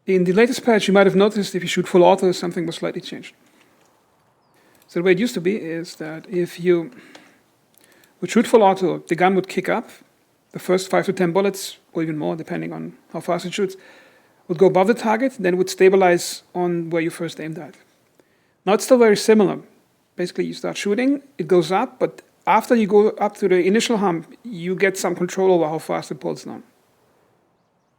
In the latest patch, you might have noticed if you shoot full auto, something was slightly changed. So the way it used to be is that if you would shoot full auto, the gun would kick up. The first 5 to 10 bullets, or even more, depending on how fast it shoots, would go above the target, then it would stabilize on where you first aimed at. Now it's still very similar. Basically, you start shooting, it goes up, but after you go up to the initial hump, you get some control over how fast it pulls down.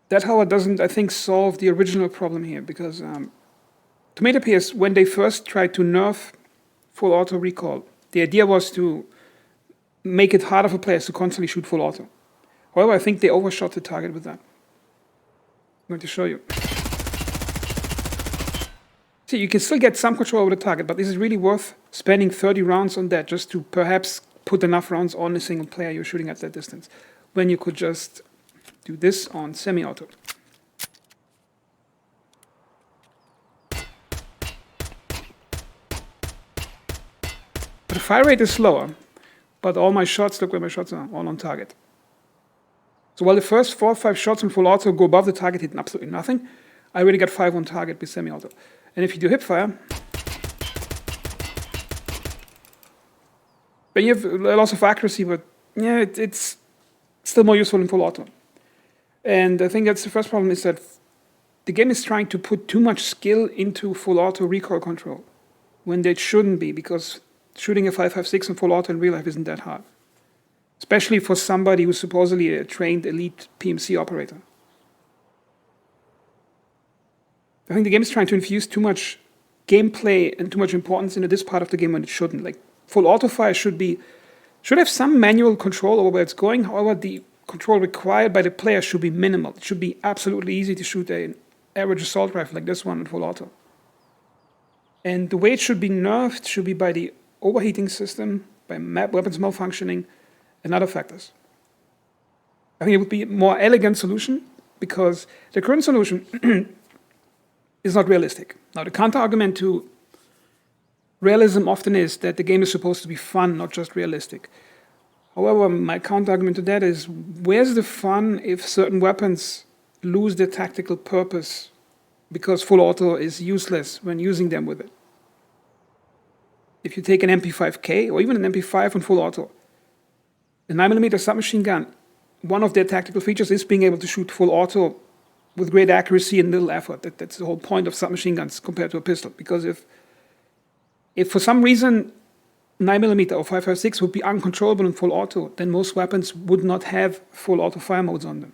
That, however, doesn't, I think, solve the original problem here, because to me it appears when they first tried to nerf full auto recoil, the idea was to make it harder for players to constantly shoot full auto. However, I think they overshot the target with that. I'm going to show you. See, you can still get some control over the target, but is it really worth spending 30 rounds on that just to perhaps put enough rounds on a single player you're shooting at that distance, when you could just do this on semi-auto? The fire rate is slower, but all my shots, look where my shots are, all on target. So while the first 4 or 5 shots in full auto go above the target, hitting absolutely nothing, I already got 5 on target with semi-auto. And if you do hip fire, then you have a loss of accuracy, but yeah, it's still more useful in full auto. And I think that's the first problem, is that the game is trying to put too much skill into full auto recoil control, when they shouldn't be, because shooting a 5.56 in full auto in real life isn't that hard. Especially for somebody who's supposedly a trained elite PMC operator. I think the game is trying to infuse too much gameplay and too much importance into this part of the game when it shouldn't. Like, full auto fire should have some manual control over where it's going. However, the control required by the player should be minimal. It should be absolutely easy to shoot an average assault rifle like this one in full auto. And the way it should be nerfed should be by the overheating system, by weapons malfunctioning, and other factors. I think it would be a more elegant solution, because the current solution is not realistic. Now, the counter-argument to realism often is that the game is supposed to be fun, not just realistic. However, my counter-argument to that is, where's the fun if certain weapons lose their tactical purpose because full auto is useless when using them with it? If you take an MP5K, or even an MP5 on full auto, a 9mm submachine gun, one of their tactical features is being able to shoot full auto with great accuracy and little effort. That's the whole point of submachine guns compared to a pistol. Because if for some reason 9mm or 5.56 would be uncontrollable in full auto, then most weapons would not have full auto fire modes on them.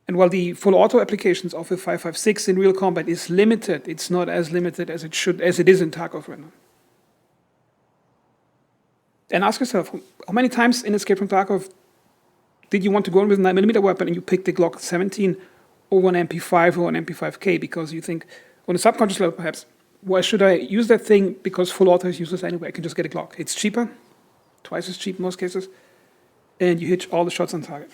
And while the full auto applications of a 5.56 in real combat is limited, it's not as limited as it is in Tarkov right now. And ask yourself, how many times in Escape from Tarkov did you want to go in with a 9mm weapon and you picked the Glock 17 over an MP5 or an MP5K because you think, on a subconscious level perhaps, why should I use that thing, because full auto is useless anyway, I can just get a Glock. It's cheaper, twice as cheap in most cases, and you hit all the shots on target.